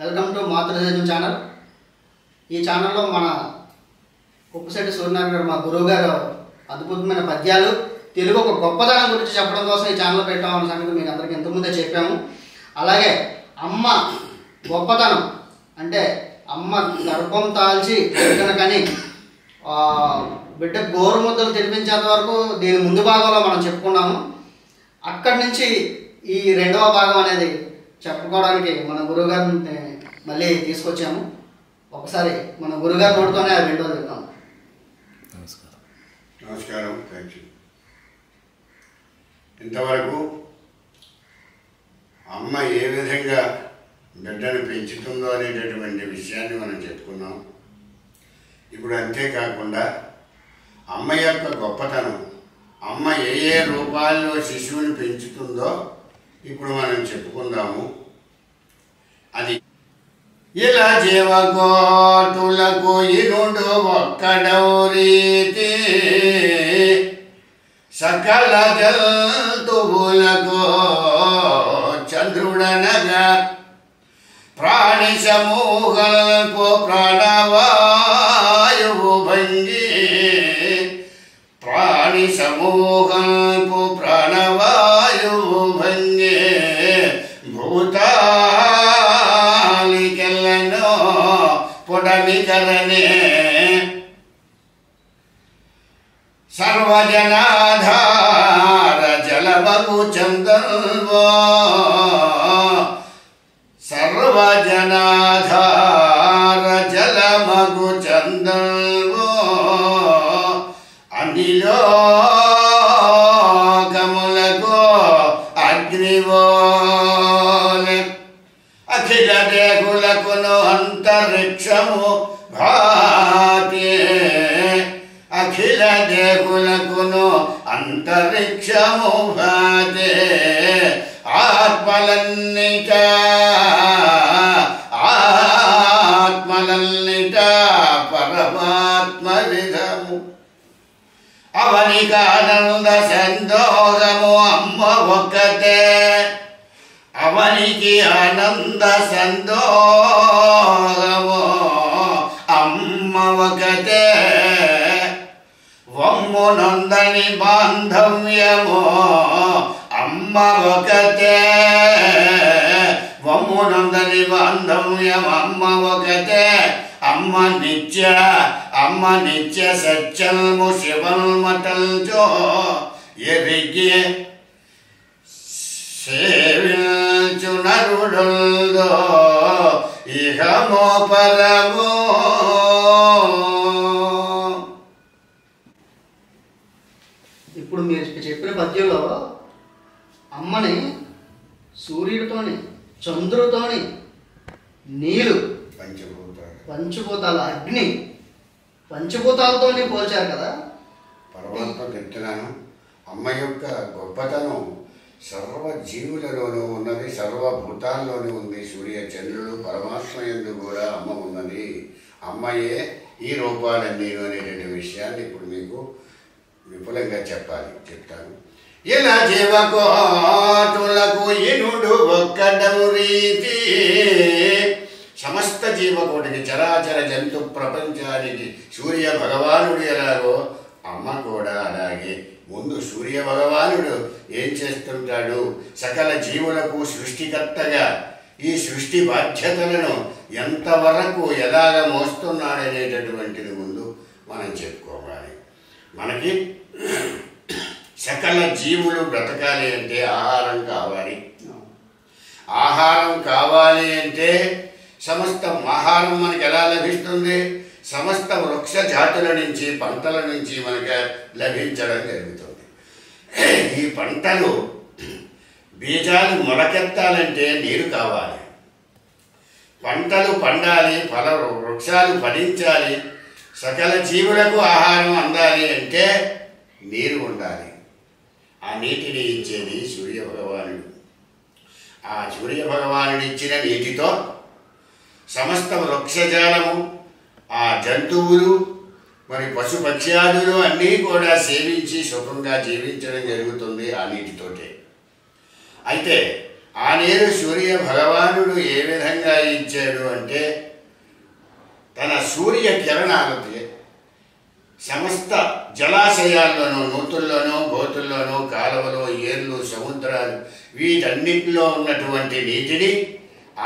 Welcome to మాతృదేశం channel. ఈ ఛానల్లో మన కుప్పశెట్టి సూర్యనారాయణ గారు మా గురువు గారు అద్భుతమైన పద్యాలు తెలుగు ఒక గొప్పదనం గురించి చెప్పడం కోసం ఈ ఛానల్ పెట్టామన్న సంగతి మీకు అందరికీ ఇంతకుముందే చెప్పాము. అలాగే అమ్మ గొప్పతనం అంటే అమ్మ గర్భం దాల్చి బిడ్డను బిడ్డ గోరుముద్దలు తినిపించేంత వరకు దీని ముందు భాగంలో మనం చెప్పుకున్నాము. అక్కడి నుంచి ఈ రెండవ భాగం అనేది చెప్పుకోవడానికి మన గురువుగారిని మళ్ళీ తీసుకొచ్చాము. ఒకసారి మన గురుగారి నోటితోనే ఆ రెండో విన్నాము. నమస్కారం. Thank you. ఇంతవరకు అమ్మ ఏ విధంగా బిడ్డను పెంచుతుందో అనేటటువంటి విషయాన్ని మనం చెప్పుకున్నాం. ఇప్పుడు అంతేకాకుండా అమ్మ యొక్క గొప్పతనం, అమ్మ ఏ ఏ రూపాల్లో శిశువుని పెంచుతుందో ఇప్పుడు మనం చెప్పుకుందాము. అది ఇలా జీవకోటులకు ఇనుడు ఒక్కడౌరీతి సకల జంతువులకు చంద్రుడనగా ప్రాణి సమూహల్పు ప్రాణవాయువు భంగి ప్రాణి సమూహల్పు ప్రాణవాయువు భంగి భూతాలికెళ్ళను పుడమికరనే సర్వజనాధార జలమగు చందన్వో సర్వజనాధార జలమగు చందన్వో అనిలోకములకు అగ్నివోలె అఖిల దేహులకును అంతరిక్షము భాతి అఖిల దేహులకును అంతరిక్షము భాతే ఆత్మలన్నిట పరమాత్మ విధము అవనికి ఆనంద సంతోషము అమ్మ ఒక్కతే అవనికి ఆనంద సంతోషము అమ్మ ఒకతే వమ్మునందని బాంధవ్యము అమ్మ ఒకతే వమ్మునందని బాంధవ్యం అమ్మ ఒకతే అమ్మ నిత్య సత్యల్ము శివల్మటల్చో ఎరిగి సేవించు నరుడుల్దో ఇహమో పరమో. ఇప్పుడు మీరు చెప్పిన పద్యంలో అమ్మని సూర్యుడితోని చంద్రుడితోని నీరు పంచభూతాలు అగ్ని పంచభూతాలతోని పోల్చారు కదా. పరమాత్మ చెప్తున్నాను. అమ్మ యొక్క గొప్పతనం సర్వజీవులలోనూ ఉన్నది, సర్వభూతాల్లోనూ ఉంది. సూర్య చంద్రుడు పరమాత్మ యందు కూడా అమ్మ ఉన్నది. అమ్మయే ఈ రూపాలన్నీ అనేటువంటి విషయాన్ని ఇప్పుడు మీకు విపులంగా చెప్తాను. ఇలా జీవకోటులకు ఇనుడు ఒక్కడము రీతి సమస్త జీవకోటికి చరాచర జంతు ప్రపంచానికి సూర్య భగవానుడు ఎలాగో అమ్మ కూడా అలాగే. ముందు సూర్య భగవానుడు ఏం చేస్తుంటాడు? సకల జీవులకు సృష్టికర్తగా ఈ సృష్టి బాధ్యతలను ఎంతవరకు ఎలాగ మోస్తున్నాడనేటటువంటిది ముందు మనం చెప్పుకోవాలి. మనకి సకల జీవులు బ్రతకాలి అంటే ఆహారం కావాలి. ఆహారం కావాలి అంటే సమస్త ఆహారం మనకి ఎలా లభిస్తుంది? సమస్త వృక్ష జాతుల నుంచి పంటల నుంచి మనకు లభించడం జరుగుతుంది. ఈ పంటలు బీజాలు మొలకెత్తాలంటే నీరు కావాలి, పంటలు పండాలి, వృక్షాలు ఫలించాలి, సకల జీవులకు ఆహారం అందాలి అంటే నీరు ఉండాలి. ఆ నీటిని ఇచ్చేది సూర్య భగవానుడు. ఆ సూర్య భగవానుడు ఇచ్చిన నీటితో సమస్త వృక్షజాలము, ఆ జంతువులు, మరి పశుపక్ష్యాదులు అన్నీ కూడా సేవించి సుఖంగా జీవించడం జరుగుతుంది ఆ నీటితోటే. అయితే ఆ నీరు సూర్య భగవానుడు ఏ విధంగా ఇచ్చాడు అంటే తన సూర్య కిరణాలతో సమస్త జలాశయాల్లోనూ, నూతుల్లోనూ, గోతుల్లోనూ, కాలువలు, ఏర్లు, సముద్రాలు వీటన్నిటిలో ఉన్నటువంటి నీటిని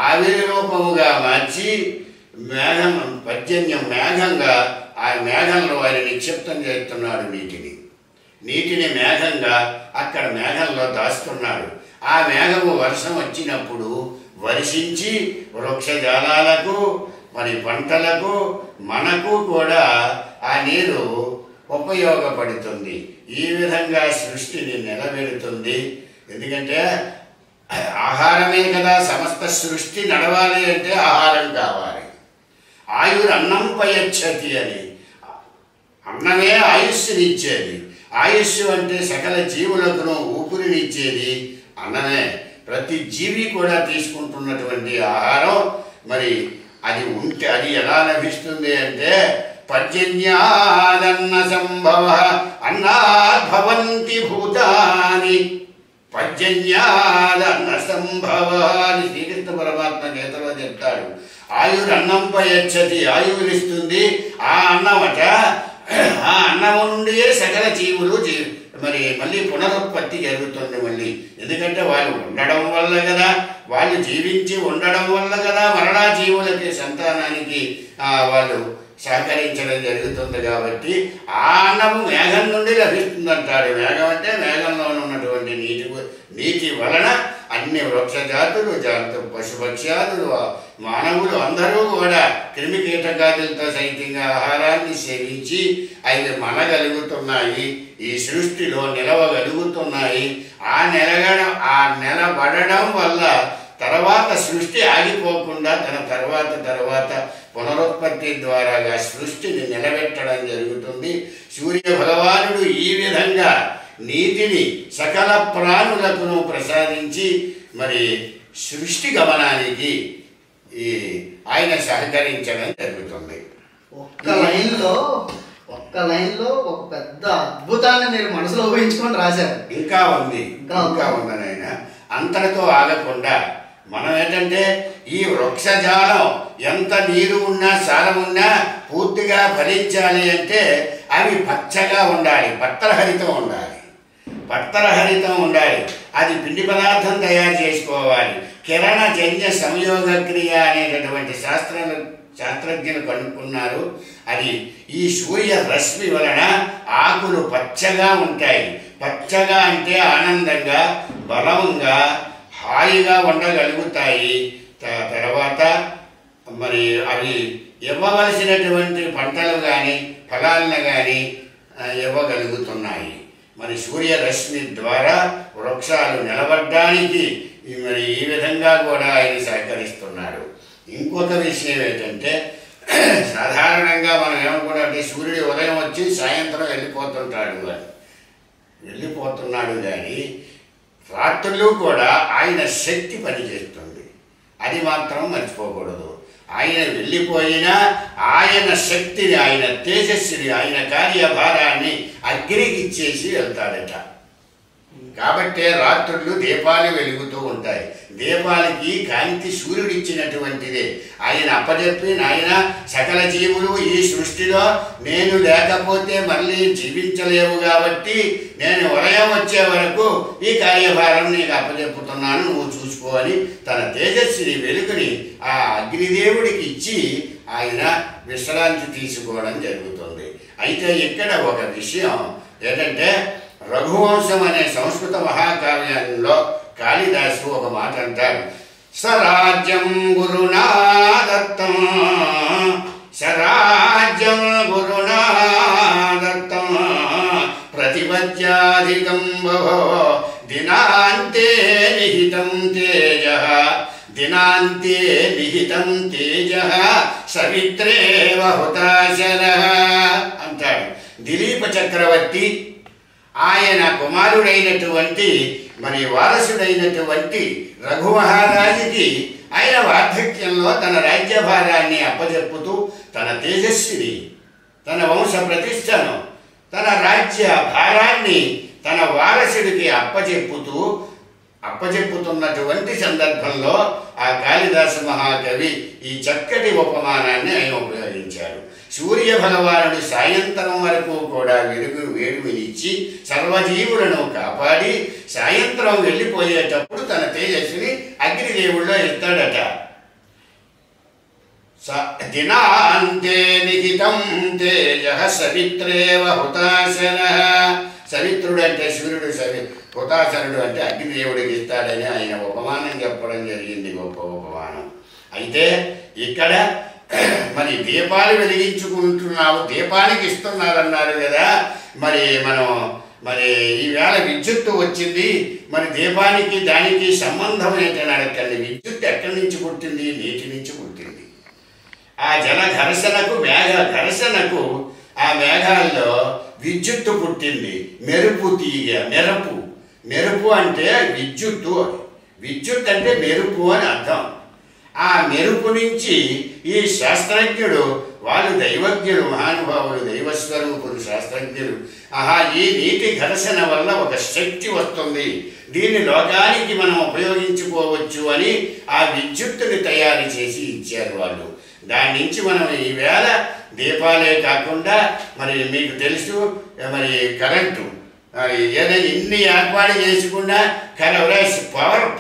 ఆవిరి రూపముగా మార్చి మేఘం పర్జన్యం మేఘంగా ఆ మేఘంలో ఆయన నిక్షిప్తం చేస్తున్నాడు. నీటిని మేఘంగా అక్కడ మేఘంలో దాస్తున్నాడు. ఆ మేఘము వర్షం వచ్చినప్పుడు వర్షించి వృక్షజాలాలకు, మరి పంటలకు, మనకు కూడా ఆ నీరు ఉపయోగపడుతుంది. ఈ విధంగా సృష్టిని నిలబెడుతుంది. ఎందుకంటే ఆహారమే కదా, సమస్త సృష్టి నడవాలి అంటే ఆహారం కావాలి. ఆయురన్నం పయచ్చతి అని, అన్నమే ఆయుష్నిచ్చేది. ఆయుష్ అంటే సకల జీవులకును ఊపిరినిచ్చేది అన్నమే. ప్రతి జీవి కూడా తీసుకుంటున్నటువంటి ఆహారం మరి అది ఉంటే అది ఎలా లభిస్తుంది అంటే పర్జన్యాదన్న సంభవ అన్నాద్భవంతి భూతాని, పర్జన్యాదన్న సంభవ అని శ్రీకృష్ణ పరమాత్మ గీతలో చెప్తాడు. ఆయురన్నం పయచ్చతి, ఆయువునిస్తుంది. ఆ అన్నమట, ఆ అన్నము నుండియే సకల జీవులు మరి మళ్ళీ పునరుత్పత్తి జరుగుతుంది మళ్ళీ. ఎందుకంటే వాళ్ళు ఉండడం వల్ల కదా, వాళ్ళు జీవించి ఉండడం వల్ల కదా మరణా జీవులకి సంతానానికి వాళ్ళు సహకరించడం జరుగుతుంది. కాబట్టి ఆ అన్నము మేఘం నుండి లభిస్తుందంటాడు. మేఘం అంటే మేఘంలో ఉన్నటువంటి నీటి వలన అన్ని వృక్షజాతులు, పశుపక్ష్యాదులు, మానవులు అందరూ కూడా క్రిమి కీటకాదులతో సైతంగా ఆహారాన్ని సేవించి అవి మనగలుగుతున్నాయి, ఈ సృష్టిలో నిలవగలుగుతున్నాయి. ఆ నిలబడడం వల్ల తర్వాత సృష్టి ఆగిపోకుండా తన తర్వాత పునరుత్పత్తి ద్వారాగా సృష్టిని నిలబెట్టడం జరుగుతుంది. సూర్య భగవానుడు ఈ విధంగా నీతిని సకల ప్రాణులకును ప్రసాదించి మరి సృష్టి గమనానికి ఆయన సహకరించడం జరుగుతుంది. ఒక్క లైన్లో ఒక పెద్ద అద్భుతాన్ని మీరు మనసులో ఊహించుకొని రాశారు. ఇంకా ఉందని ఆయన అంతటితో ఆగకుండా మనం ఏంటంటే ఈ వృక్షజాలం ఎంత నీరు ఉన్నా, సారం ఉన్నా పూర్తిగా ఫలించాలి అంటే అవి పచ్చగా ఉండాలి, పత్రహరితం ఉండాలి. అది పిండి పదార్థం తయారు చేసుకోవాలి. కిరణజన్య సంయోగ క్రియ అనేటటువంటి శాస్త్రజ్ఞులు కనుక్కున్నారు. అది ఈ సూర్య రశ్మి వలన ఆకులు పచ్చగా ఉంటాయి. పచ్చగా అంటే ఆనందంగా, బలంగా, హాయిగా ఉండగలుగుతాయి. తర్వాత మరి అవి ఇవ్వవలసినటువంటి పంటలు కానీ ఫలాలను కానీ ఇవ్వగలుగుతున్నాయి. మరి సూర్యరశ్మి ద్వారా వృక్షాలు నిలబడడానికి మరి ఈ విధంగా కూడా ఆయన సహకరిస్తున్నాడు. ఇంకొక విషయం ఏంటంటే సాధారణంగా మనం ఏమనుకుంటే సూర్యుడు ఉదయం వచ్చి సాయంత్రం వెళ్ళిపోతున్నాడు కానీ రాత్రులు కూడా ఆయన శక్తి పనిచేస్తుంది. అది మాత్రం మర్చిపోకూడదు. ఆయన వెళ్ళిపోయినా ఆయన శక్తిని, ఆయన తేజస్సుని, ఆయన కార్యభారాన్ని అగ్నికి ఇచ్చేసి వెళ్తాడట. కాబట్టే రాత్రులు దీపాలు వెలుగుతూ ఉంటాయి. దీపాలకి కాంతి సూర్యుడు ఇచ్చినటువంటిదే. ఆయన అప్పచెప్పి నాయన సకల జీవులు ఈ సృష్టిలో నేను లేకపోతే మళ్ళీ జీవించలేవు కాబట్టి నేను ఉదయం వచ్చే వరకు ఈ కార్యభారం నీకు అప్పచెప్పుతున్నాను, నువ్వు చూసుకో అని తన తేజస్సుని, వెలుగుని ఆ అగ్నిదేవుడికి ఇచ్చి ఆయన విశ్రాంతి తీసుకోవడం జరుగుతుంది. అయితే ఇక్కడ ఒక విషయం ఏంటంటే రఘువంశం అనే సంస్కృత మహాకావ్యంలో కాళిదాసు ఒక మాట అంటారు. సరాజ్యం గురునా దత్తం, ప్రతిపద్యాధికం భవో దినాంతే నిహితం తేజః సవిత్రేవ హుతాశనః అంటాడు. దిలీప చక్రవర్తి ఆయన కుమారుడైనటువంటి మరి వారసుడైనటువంటి రఘుమహారాజుకి ఆయన వార్ధక్యంలో తన రాజ్యభారాన్ని అప్పచెప్పుతూ తన తేజస్సుని, తన వంశ ప్రతిష్టను, తన రాజ్య భారాన్ని తన వారసుడికి అప్పచెప్పుతూ అప్పచెప్పుతున్నటువంటి సందర్భంలో ఆ కాళిదాస మహాకవి ఈ చక్కటి ఉపమానాన్ని ఆయన ఉపయోగించాడు. సూర్య భగవానుడు సాయంత్రం వరకు కూడా వేడుమినిచ్చి సర్వజీవులను కాపాడి సాయంత్రం వెళ్ళిపోయేటప్పుడు తన తేజస్సుని అగ్నిదేవుల్లో ఎత్తాడట. దినాంతే నిహితం తేజ సవిత్రేవ హుతాశన. సవిత్రుడు అంటే సూర్యుడు, హుతాశనుడు అంటే అగ్నిదేవుడికి ఇస్తాడని ఆయన ఉపమానం చెప్పడం జరిగింది. గొప్ప ఉపమానం. అయితే ఇక్కడ మరి దీపాలు వెలిగించుకుంటున్నావు, దీపానికి ఇస్తున్నారన్నారు కదా. మరి ఈవేళ విద్యుత్తు వచ్చింది, మరి దీపానికి దానికి సంబంధం ఏంటని అడగండి. విద్యుత్ ఎక్కడి నుంచి పుట్టింది? నీటి నుంచి పుట్టింది. ఆ జల ఘర్షణకు, మేఘ ఘర్షణకు ఆ మేఘాల్లో విద్యుత్తు పుట్టింది. మెరుపు తీగ, మెరుపు అంటే విద్యుత్తు. విద్యుత్ అంటే మెరుపు అని అర్థం. ఆ మెరుపు నుంచి ఈ శాస్త్రజ్ఞుడు, వాళ్ళు దైవజ్ఞులు, మహానుభావులు, దైవస్వరూపులు, శాస్త్రజ్ఞులు, ఈ నీటి ఘర్షణ వల్ల ఒక శక్తి వస్తుంది, దీన్ని లోకానికి మనం ఉపయోగించుకోవచ్చు అని ఆ విద్యుత్తుని తయారు చేసి ఇచ్చారు వాళ్ళు. దాని నుంచి మనం ఈవేళ దీపాలే కాకుండా మరి మీకు తెలుసు మరి కరెంటు ఏదైనా ఇన్ని ఏర్పాటు చేసుకున్నా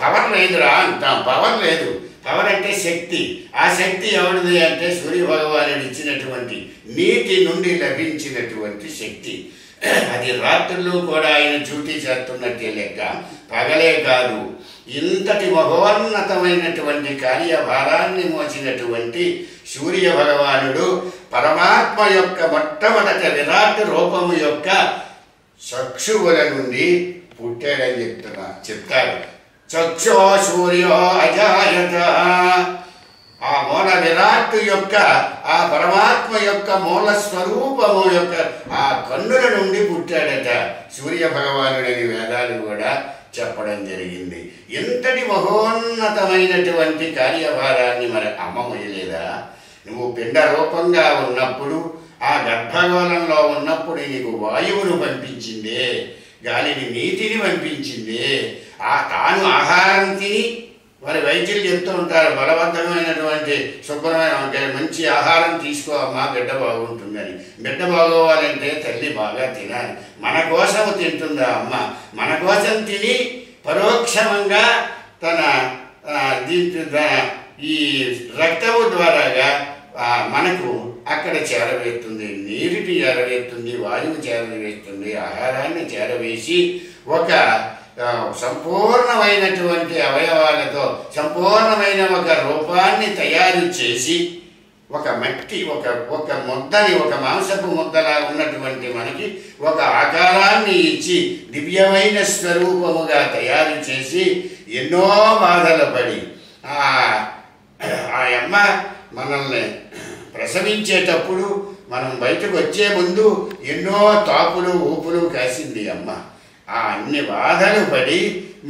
పవర్ లేదురా అంటాం. పవర్ లేదు. పవర్ అంటే శక్తి. ఆ శక్తి ఎవరిది అంటే సూర్య భగవానుడు ఇచ్చినటువంటి నీటి నుండి లభించినటువంటి శక్తి. అది రాత్రులు కూడా ఆయన డ్యూటీ చేస్తున్నట్టే లెక్క, పగలే కాదు. ఇంతటి మహోన్నతమైనటువంటి కార్యభారాన్ని మోసినటువంటి సూర్య భగవానుడు పరమాత్మ యొక్క మొట్టమొదట విరాట్ రూపము యొక్క చక్షువుల నుండి పుట్టాడని చెప్తారు. చక్షో సూర్యో అజాయత. ఆ మూల విరాట్ యొక్క, ఆ పరమాత్మ యొక్క మూల స్వరూపము యొక్క ఆ కన్నుల నుండి పుట్టాడట సూర్య భగవానుడని వేదాలు కూడా చెప్పడం జరిగింది. ఎంతటి మహోన్నతమైనటువంటి కార్యభారాన్ని మరి అమ్మ మొయ్యలేదా? నువ్వు పిండ రూపంగా ఉన్నప్పుడు, ఆ గర్భగోళంలో ఉన్నప్పుడు నీకు వాయువును పంపించిందే, గాలిని, నీటిని పంపించిందే. తాను ఆహారం తిని, మరి వైద్యులు చెప్తూ ఉంటారు, బలవంతమైనటువంటి శుభ్రమైన మంచి ఆహారం తీసుకో అమ్మా, బిడ్డ బాగుంటుందని. బిడ్డ బాగోవాలంటే తల్లి బాగా తినాలి. మన కోసం తింటుందా అమ్మ? మన కోసం తిని పరోక్షమంగా తన ఈ రక్తము ద్వారాగా మనకు అక్కడ చేరవేస్తుంది, నీటిని చేరవేస్తుంది, వాయువు చేరవేస్తుంది, ఆహారాన్ని చేరవేసి ఒక సంపూర్ణమైనటువంటి అవయవాలతో సంపూర్ణమైన ఒక రూపాన్ని తయారు చేసి, ఒక మట్టి ఒక ముద్దని, ఒక మాంసపు ముద్దలా ఉన్నటువంటి మనకి ఒక ఆకారాన్ని ఇచ్చి దివ్యమైన స్వరూపముగా తయారు చేసి ఎన్నో బాధలు పడి ఆ అమ్మ మనల్ని ప్రసవించేటప్పుడు మనం బయటకు వచ్చే ముందు ఎన్నో తాపులు ఊపులు కాసింది అమ్మ. అన్ని బాధలు పడి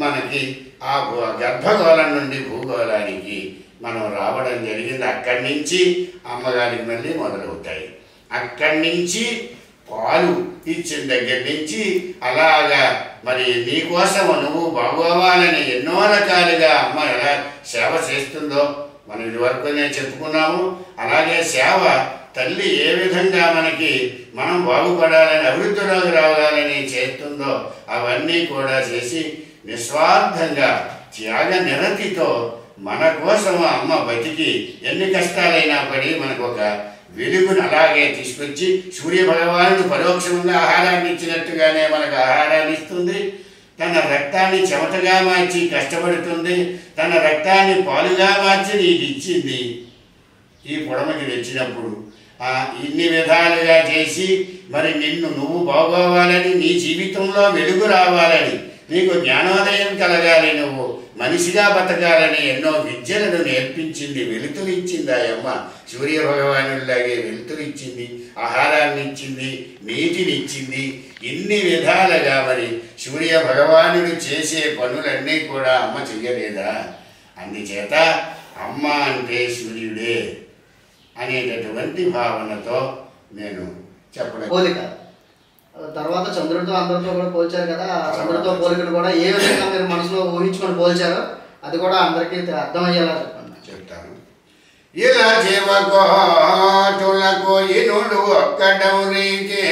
మనకి ఆ గర్భగోళం నుండి భూగోళానికి మనం రావడం జరిగింది. అక్కడి నుంచి అమ్మగారికి మళ్ళీ మొదలవుతాయి. అక్కడి నుంచి పాలు ఇచ్చిన దగ్గర నుంచి అలాగా మరి నీకోసం నువ్వు బాగోవాలని ఎన్నో రకాలుగా అమ్మ ఎలా సేవ చేస్తుందో మనం ఇదివరకునే చెప్పుకున్నాము. అలాగే సేవ తల్లి ఏ విధంగా మనం బాగుపడాలని, అభివృద్ధిలోకి రావాలని చేస్తుందో అవన్నీ కూడా చేసి నిస్వార్థంగా త్యాగ నిరతితో మన కోసం అమ్మ బతికి ఎన్ని కష్టాలైనా పడి మనకు ఒక వెలుగును అలాగే తీసుకొచ్చి, సూర్య భగవానుడు పరోక్షంగా ఆహారాన్ని ఇచ్చినట్టుగానే మనకు ఆహారాన్ని ఇస్తుంది. తన రక్తాన్ని చెమటగా మార్చి కష్టపడుతుంది. తన రక్తాన్ని పాలుగా మార్చి నీకు ఇచ్చింది. ఈ పొడమకి తెచ్చినప్పుడు ఇన్ని విధాలుగా చేసి మరి నువ్వు బాగోవాలని, నీ జీవితంలో వెలుగు రావాలని, నీకు జ్ఞానోదయం కలగాలి, నువ్వు మనిషిగా బతకాలని ఎన్నో విద్యలను నేర్పించింది, వెలుతురిచ్చింది. ఆయమ్మ సూర్య భగవానుడిలాగే వెలుతురిచ్చింది, ఆహారాన్ని ఇచ్చింది, నీటిని ఇచ్చింది. ఇన్ని విధాలుగా మరి సూర్య భగవానుడు చేసే పనులన్నీ కూడా అమ్మ చెయ్యలేదా? అందుచేత అమ్మ అంటే సూర్యుడే అనేటటువంటి భావనతో నేను చెప్పడం. పోలిక తర్వాత చంద్రుడితో అందరితో కూడా పోల్చారు కదా, చంద్రుడితో పోలికను కూడా ఏ విధంగా మీరు మనసులో ఊహించుకొని పోల్చారో అది కూడా అందరికీ అర్థమయ్యేలా చెప్పండి. చెప్తాను. ఇలా జీవకోటులకు ఇనుడు ఒక్కడౌరీకే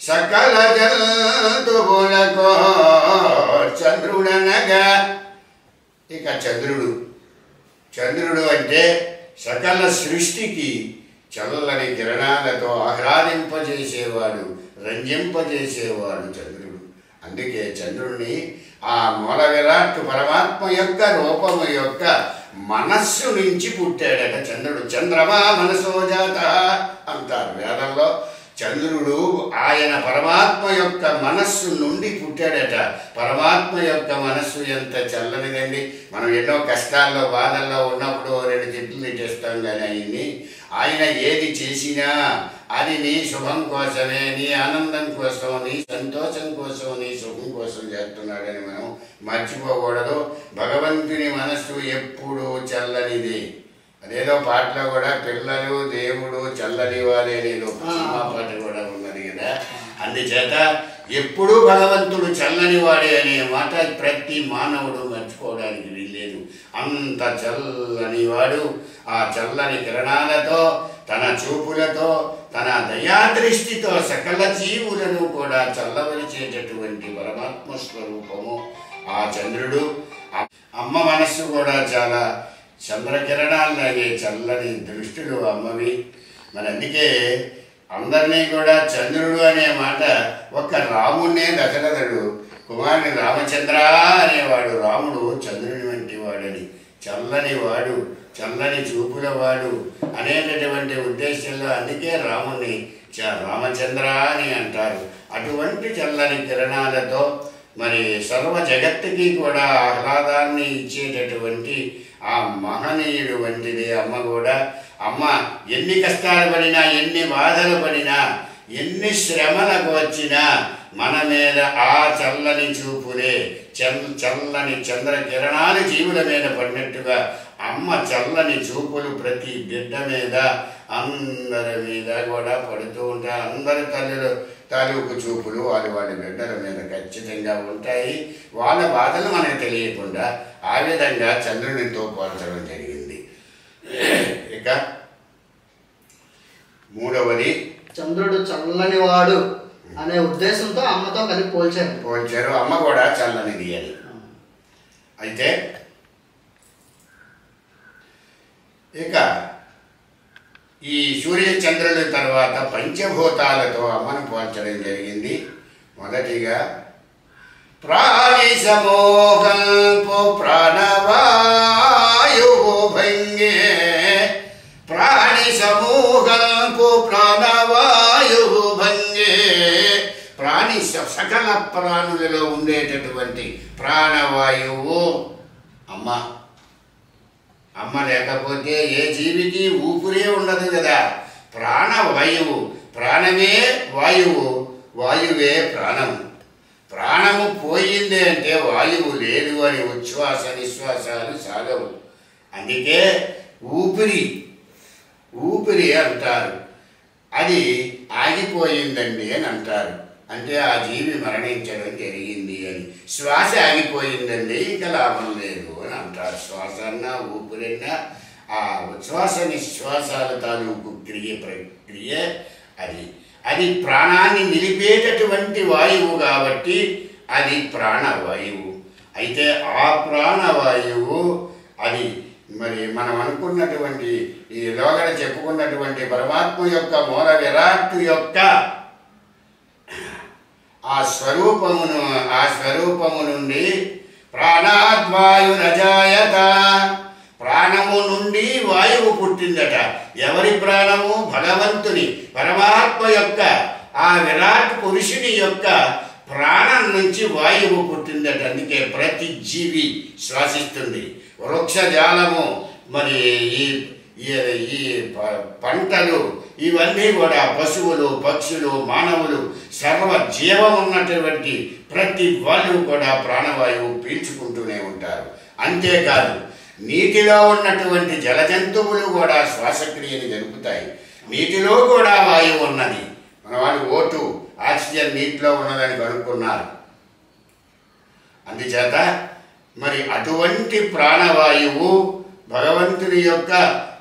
సకల జంతువులకు చంద్రుడనగా. ఇక చంద్రుడు అంటే సకల సృష్టికి చల్లని కిరణాలతో ఆహ్లాదింపజేసేవాడు, రంజింపజేసేవాడు చంద్రుడు. అందుకే చంద్రుడిని ఆ మూల విరాట్ పరమాత్మ యొక్క రూపము యొక్క మనస్సు నుంచి పుట్టాడట చంద్రుడు. చంద్రమా మనసో జాత అంటారు వేదంలో. చంద్రుడు ఆయన పరమాత్మ యొక్క మనస్సు నుండి పుట్టాడట. పరమాత్మ యొక్క మనస్సు ఎంత చల్లనిదండి. మనం ఎన్నో కష్టాల్లో బాధల్లో ఉన్నప్పుడు 2 తిట్లు తిట్టేస్తాం కానీ ఆయన ఏది చేసినా అది నీ శుభం కోసమే, నీ ఆనందం కోసం, నీ సంతోషం కోసం, నీ సుఖం కోసం చేస్తున్నాడని మనం మర్చిపోకూడదు. భగవంతుని మనస్సు ఎప్పుడూ చల్లనిది. అదేదో పాటలో కూడా పిల్లలు దేవుడు చల్లని వారే నేను సినిమా పాట కూడా ఉన్నది కదా. అందుచేత ఎప్పుడూ భగవంతుడు చల్లని వాడే అనే మాట ప్రతి మానవుడు మర్చిపోవడానికి వీల్లేదు. అంత చల్లని వాడు. ఆ చల్లని కిరణాలతో, తన చూపులతో, తన దయాదృష్టితో సకల జీవులను కూడా చల్లవరిచేటటువంటి పరమాత్మ స్వరూపము ఆ చంద్రుడు. అమ్మ మనస్సు కూడా చాలా చంద్రకిరణాలనే చల్లని దృష్టిలు అమ్మవి. మరి అందుకే అందరినీ కూడా చంద్రుడు అనే మాట ఒక్క రాముడినే దశరథుడు కుమారుని రామచంద్ర అనేవాడు. రాముడు చంద్రుని వంటి వాడని, చల్లని వాడు, చల్లని చూపుల వాడు అనేటటువంటి ఉద్దేశంలో అందుకే రాముని రామచంద్ర అని అంటారు. అటువంటి చల్లని కిరణాలతో మరి సర్వ జగత్తుకి కూడా ఆహ్లాదాన్ని ఇచ్చేటటువంటి ఆ మహనీయుడు వంటిది అమ్మ కూడా. అమ్మ ఎన్ని కష్టాలు పడినా, ఎన్ని బాధలు పడినా, ఎన్ని శ్రమలకు వచ్చినా మన మీద ఆ చల్లని చూపులే, చల్లని చంద్ర కిరణాలు జీవుల మీద పడినట్టుగా అమ్మ చల్లని చూపులు ప్రతి బిడ్డ మీద, అందరి మీద కూడా పడుతూ ఉంటాయి. అందరి తల్లులు తాలూకు చూపులు వాళ్ళ బిడ్డల మీద ఖచ్చితంగా ఉంటాయి. వాళ్ళ బాధలు మనకు తెలియకుండా ఆ విధంగా చంద్రునితో పోల్చడం జరిగింది. ఇక మూడవది చంద్రుడు చల్లని వాడు అనే ఉద్దేశంతో అమ్మతో కలిపి పోల్చారు. అమ్మ కూడా చల్లనిది అని. అయితే ఇక ఈ సూర్య చంద్రుల తర్వాత పంచభూతాలతో అమ్మను పోల్చడం జరిగింది. మొదటిగా ప్రాణి సమూహంపు ప్రాణవాయు భంగే, ప్రాణి సమూహంపు ప్రాణవాయు భంగే. ప్రాణి సకల ప్రాణులలో ఉండేటటువంటి ప్రాణవాయువు అమ్మ. అమ్మ లేకపోతే ఏ జీవికి ఊపిరే ఉండదు కదా. ప్రాణవాయువు, ప్రాణమే వాయువు, వాయువే ప్రాణము. ప్రాణము పోయింది అంటే వాయువు లేదు అని ఉచ్ఛ్వాస నిశ్వాసాలు సాగవు. అందుకే ఊపిరి అంటారు. అది ఆగిపోయిందండి అని అంటారు. అంటే ఆ జీవి మరణించడం జరిగింది అని. శ్వాస ఆగిపోయిందండి ఇంకా లాభం లేదు అని అంటారు. శ్వాస అన్నా ఊపిరన్నా ఆ ఉచ్ఛ్వాస నిశ్వాసాల తాలూకు ప్రక్రియ అది ప్రాణాన్ని నిలిపేటటువంటి వాయువు కాబట్టి అది ప్రాణవాయువు. అయితే ఆ ప్రాణవాయువు అది మరి మనం అనుకున్నటువంటి ఈ లోగడ చెప్పుకున్నటువంటి పరమాత్మ యొక్క మూల విరాట్ యొక్క ఆ స్వరూపము నుండి ప్రాణాద్వాయు రజాయత, ప్రాణము నుండి వాయువు పుట్టిందట. ఎవరి ప్రాణము? భగవంతుని పరమాత్మ యొక్క ఆ విరాట్ పురుషుని యొక్క ప్రాణం నుంచి వాయువు పుట్టిందట. అందుకే ప్రతి జీవి శ్వాసిస్తుంది. వృక్షజాలము మరి ఈ పంటలు ఇవన్నీ కూడా పశువులు, పక్షులు, మానవులు సర్వ జీవం ఉన్నటువంటి ప్రతి వాళ్ళు కూడా ప్రాణవాయువు పీల్చుకుంటూనే ఉంటారు. అంతేకాదు నీటిలో ఉన్నటువంటి జలజంతువులు కూడా శ్వాసక్రియని జరుపుతాయి. నీటిలో కూడా వాయువు ఉన్నది. మన వాళ్ళు ఓటు ఆక్సిజన్ నీటిలో ఉన్నదని కనుక్కున్నారు. అందుచేత మరి అటువంటి ప్రాణవాయువు భగవంతుని యొక్క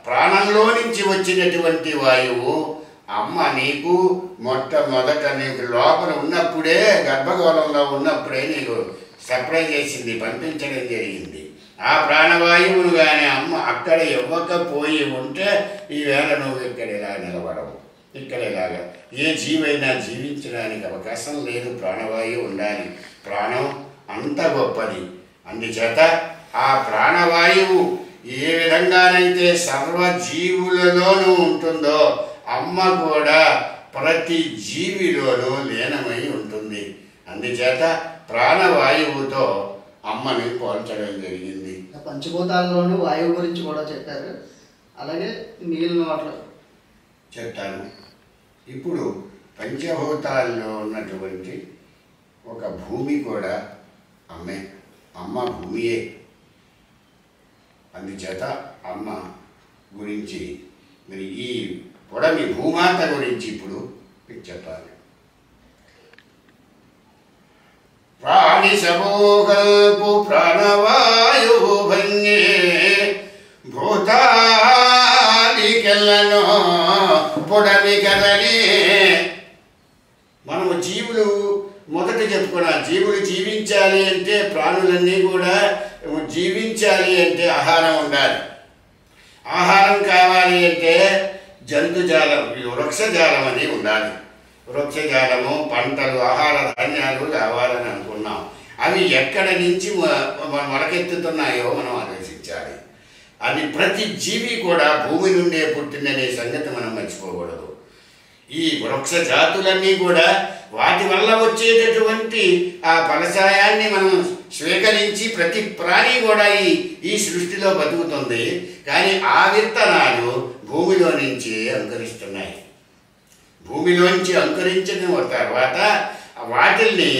ప్రాణంలో నుంచి వచ్చినటువంటి వాయువు అమ్మ నీకు మొట్టమొదట నీకు లోపల ఉన్నప్పుడే గర్భగోళంలో ఉన్నప్పుడే నీకు సప్లై చేసింది, పంపించడం జరిగింది. ఆ ప్రాణవాయువును కానీ అమ్మ అక్కడ ఇవ్వకపోయి ఉంటే ఈవేళ నువ్వు ఇక్కడ ఇలా నిలబడవు. ఇక్కడ ఇలాగా ఏ జీవైనా జీవించడానికి అవకాశం లేదు. ప్రాణవాయువు ఉండాలి. ప్రాణం అంత గొప్పది. అందుచేత ఆ ప్రాణవాయువు ఏ విధంగానైతే సర్వజీవులలోనూ ఉంటుందో అమ్మ కూడా ప్రతి జీవిలోనూ లీనమై ఉంటుంది. అందుచేత ప్రాణవాయువుతో అమ్మని పోల్చడం జరిగింది. పంచభూతాల్లోనూ వాయువు గురించి కూడా చెప్పారు. అలాగే మిగిలిన వాటిలో చెప్తాను. ఇప్పుడు పంచభూతాల్లో ఉన్నటువంటి ఒక భూమి కూడా అమ్మ భూమియే. అందుచేత అమ్మ గురించి మరి ఈ పొడమి భూమాత గురించి ఇప్పుడు మీకు చెప్పాలి. ప్రాణి సమూహల్పు ప్రాణవాయు భంగే భూతానికెళ్ళను పొడమి కదలి. మనము జీవులు మొదట చెప్పుకున్నాం. జీవులు జీవించాలి అంటే ప్రాణులన్నీ కూడా జీవించాలి అంటే ఆహారం ఉండాలి. ఆహారం కావాలి అంటే జంతుజాలం, వృక్షజాలం అని ఉండాలి. వృక్షజాలము, పంటలు, ఆహార ధాన్యాలు కావాలని అనుకున్నాం. అవి ఎక్కడ నుంచి మొలకెత్తుతున్నాయో మనం ఆలోచించాలి. అది ప్రతి జీవి కూడా భూమి నుండే పుట్టిందనే సంగతి మనం మర్చిపోకూడదు. ఈ వృక్ష జాతులన్నీ కూడా వాటి వల్ల వచ్చేటటువంటి ఆ ఫలసాయాన్ని మనం స్వీకరించి ప్రతి ప్రాణి కూడా ఈ సృష్టిలో బతుకుతుంది. కానీ ఆ విత్తనాలు భూమిలో నుంచి అంకురిస్తున్నాయి. భూమిలోంచి అంకురించిన తర్వాత వాటిల్ని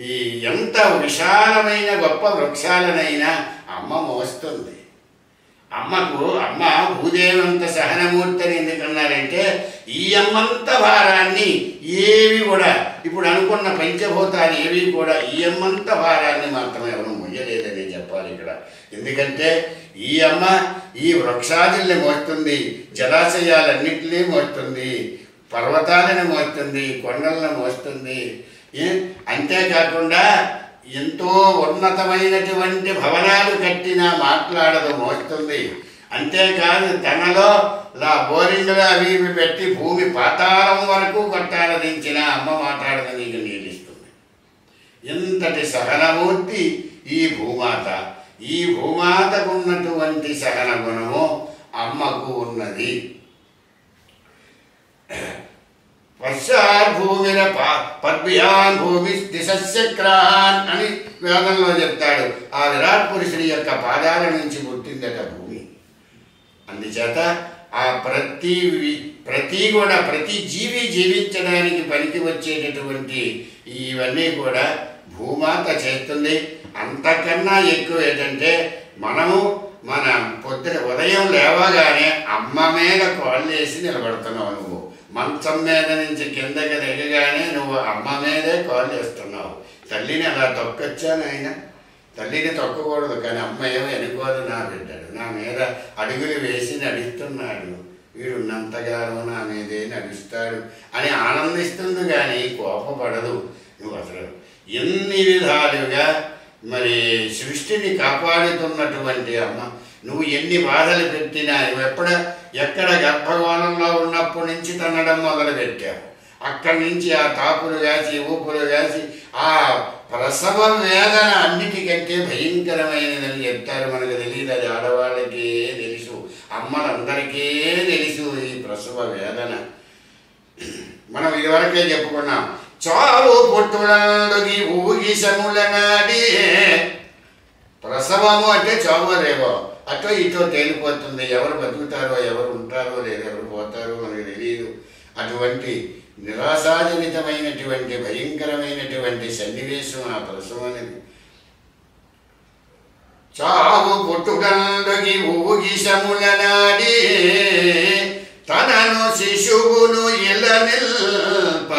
ఈ ఎంత విశాలమైన గొప్ప వృక్షాలనైనా అమ్మ మోస్తుంది. అమ్మ భూదేవంత సహనమూర్తి అని ఎందుకన్నారంటే ఈ అమ్మంత భారాన్ని ఏవి కూడా ఇప్పుడు అనుకున్న పంచభూతాలు ఏవి కూడా ఈ అమ్మంత భారాన్ని మాత్రం ఎవరు మొయ్యలేదని చెప్పాలి ఇక్కడ. ఎందుకంటే ఈ అమ్మ ఈ వృక్షాదుల్ని మోస్తుంది, జలాశయాలన్నింటినీ మోస్తుంది, పర్వతాలను మోస్తుంది, కొండలను మోస్తుంది. అంతేకాకుండా ఎంతో ఉన్నతమైనటువంటి భవనాలు కట్టినా మాట్లాడదు, మోస్తుంది. అంతేకాదు తనలో బోరింగ్లు అవి ఇవి పెట్టి భూమి పాతాళం వరకు కొట్టాలదించిన అమ్మ మాట్లాడదు, నీకు నీళ్ళిస్తుంది. ఎంతటి సహనమూర్తి ఈ భూమాత. ఈ భూమాతకు ఉన్నటువంటి సహన గుణము అమ్మకు ఉన్నది. వర్షార్భూమిన పద్భ్యాన్ భూమి దిశక్రాన్ అని వేదంలో చెప్తాడు. ఆ విరాట్ పురుషుడి యొక్క పాదాల నుంచి పుట్టిందట భూమి. అందుచేత ఆ ప్రతి జీవి జీవించడానికి పనికి వచ్చేటటువంటి ఇవన్నీ కూడా భూమాత చేస్తుంది. అంతకన్నా ఎక్కువ ఏంటంటే మనము మన ఉదయం లేవగానే అమ్మ మీద కాళ్ళు వేసి నిలబడుతున్నావు. నువ్వు మంచం మీద నుంచి కిందకి దిగగానే నువ్వు అమ్మ మీదే కాళ్ళు వేస్తున్నావు. తల్లిని అలా తొక్కొచ్చాను ఆయన. తల్లిని తొక్కకూడదు, కానీ అమ్మ ఏమో ఎనుకోదు. నా బిడ్డడు నా మీద అడుగులు వేసి నడుస్తున్నాడు, వీడున్నంతగానో నా మీదే నడుస్తాడు అని ఆనందిస్తుంది, కానీ కోపపడదు. నువ్వు అసలు ఎన్ని విధాలుగా మరి సృష్టిని కాపాడుతున్నటువంటి అమ్మ. నువ్వు ఎన్ని బాధలు పెట్టినా నువ్వు ఎక్కడ గర్భగోళంలో ఉన్నప్పటి నుంచి తన్నడం మొదలుపెట్టావు. అక్కడి నుంచి ఆ తాపులు వేసి ఊపులు వేసి ఆ ప్రసవ వేదన అన్నిటికంటే భయంకరమైనదని చెప్తారు. మనకు తెలియదు, అది ఆడవాళ్ళకే తెలుసు, అమ్మలందరికీ తెలుసు ఈ ప్రసవ వేదన. మనం ఇదివరకే చెప్పుకున్నాం. చావు పుట్టులందుకి ఊగిసముల నాడి. ప్రసవము అంటే చావు రేవో అటో ఇటో తేలిపోతుంది. ఎవరు బతుకుతారో ఎవరు ఉంటారో లేదా ఎవరు పోతారో మనకు తెలియదు. అటువంటి నిరాశాజనితమైనటువంటి భయంకరమైనటువంటి సన్నివేశం ఆ ప్రసవం అనేది. చావు పుట్టుకందుకి ఊగిసముల నాడి తనను శిశువును ఇలా నిల్ప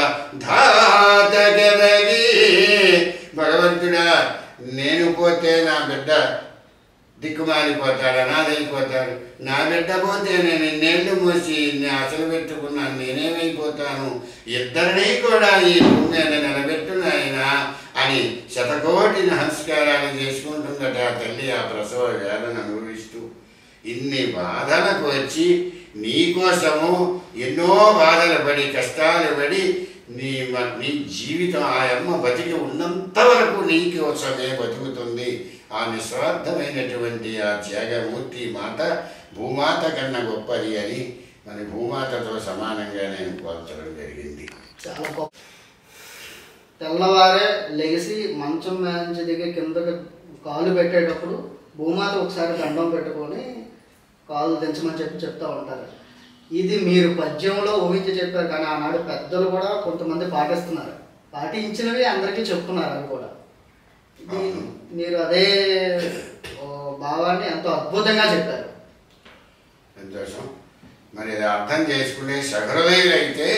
ధారాళ బతకెరగి భగవంతుడా నేను పోతే నా బిడ్డ దిక్కుమాలిపోతాడు, అనాథైపోతాడు. నా బిడ్డ పోతే నేను ఇన్నేళ్ళు మోసి అసలు పెట్టుకున్నాను, నేనేమైపోతాను? ఇద్దరినీ కూడా ఈ భూమి మీద నిలబెట్టునాయన అని శతకోటి నమస్కారాలు చేసుకుంటుందట ఆ తల్లి ఆ ప్రసవ వేదన అనుభవిస్తూ. ఇన్ని బాధలకు వచ్చి నీకోసము ఎన్నో బాధలు పడి కష్టాలు పడి నీ జీవితం ఆ అమ్మ బతికి ఉన్నంత వరకు నీ కోసమే బతుకుతుంది. ఆ నిస్వార్థమైనటువంటి ఆ త్యాగమూర్తి మాత భూమాత కన్నా గొప్పది అని మరి భూమాతతో సమానంగా నేను పోల్చడం జరిగింది. చాలా గొప్ప. తెల్లవారే లెగిసి మంచం నుంచి దిగి కిందకి కాలు పెట్టేటప్పుడు భూమాత ఒకసారి దండం పెట్టుకొని కాలు దించమని చెప్తూ ఉంటారు. ఇది మీరు పద్యంలో ఊహించి చెప్పారు, కానీ ఆనాడు పెద్దలు కూడా కొంతమంది పాటిస్తున్నారు, పాటించినవి అందరికీ చెప్తున్నారు. అవి కూడా మీరు అదే భావాన్ని ఎంతో అద్భుతంగా చెప్పారు. సంతోషం. మరి అది అర్థం చేసుకునే సహృదయులు అయితే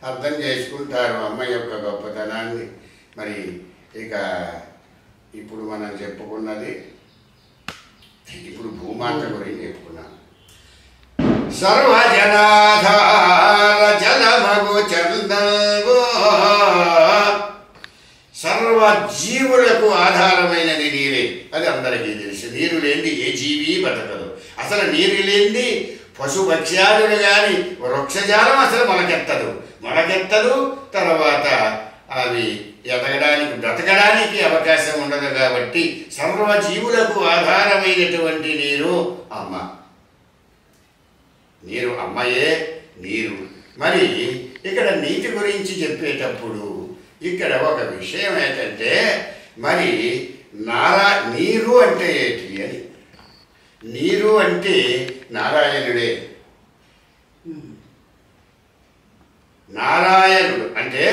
అర్థం చేసుకుంటారు అమ్మ యొక్క గొప్పతనాన్ని. మరి ఇక ఇప్పుడు మనం చెప్పుకున్నది, ఇప్పుడు భూమాత గురించి చెప్పుకున్నాం. సర్వజనాధార జలమగు చందగో, సర్వ జీవులకు ఆధారమైనది నీరే. అది అందరికీ తెలుసు. నీరు లేనిది ఏ జీవి బతకదు. అసలు నీరు లేనిది పశుపక్ష్యాదులు కానీ వృక్షజాలం అసలు మొలకెత్తదు. తర్వాత అవి ఎదగడానికి బ్రతకడానికి అవకాశం ఉండదు. కాబట్టి సర్వజీవులకు ఆధారమైనటువంటి నీరు అమ్మ. నీరు అమ్మయే నీరు. మరి ఇక్కడ నీటి గురించి చెప్పేటప్పుడు ఇక్కడ ఒక విషయం ఏంటంటే, మరి నీరు అంటే ఏంటి అని. నీరు అంటే నారాయణుడే. నారాయణుడు అంటే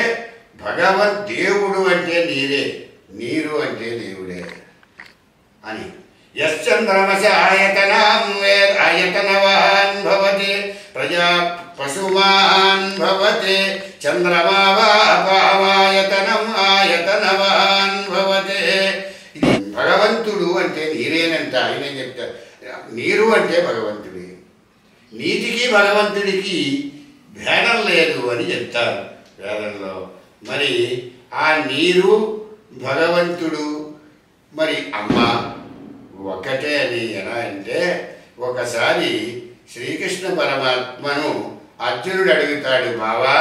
భగవద్దేవుడు అంటే నీరే, నీరు అంటే దేవుడే అని. యశ్చంద్రమస ఆయతనవాన్ భవతి ప్రజా పశుమాన్ భవతి చంద్రమా వాయతనం ఆయతనవాన్ భవతి. ఇది భగవంతుడు అంటే నీరేనంట. ఆయనే చెప్తారు నీరు అంటే భగవంతుడే. నీటికి భగవంతుడికి భేదం లేదు అని చెప్తారు వేదంలో. మరి ఆ నీరు భగవంతుడు మరి అమ్మ ఒక్కటే అని ఎలా అంటే, ఒకసారి శ్రీకృష్ణ పరమాత్మను అర్జునుడు అడుగుతాడు, బావా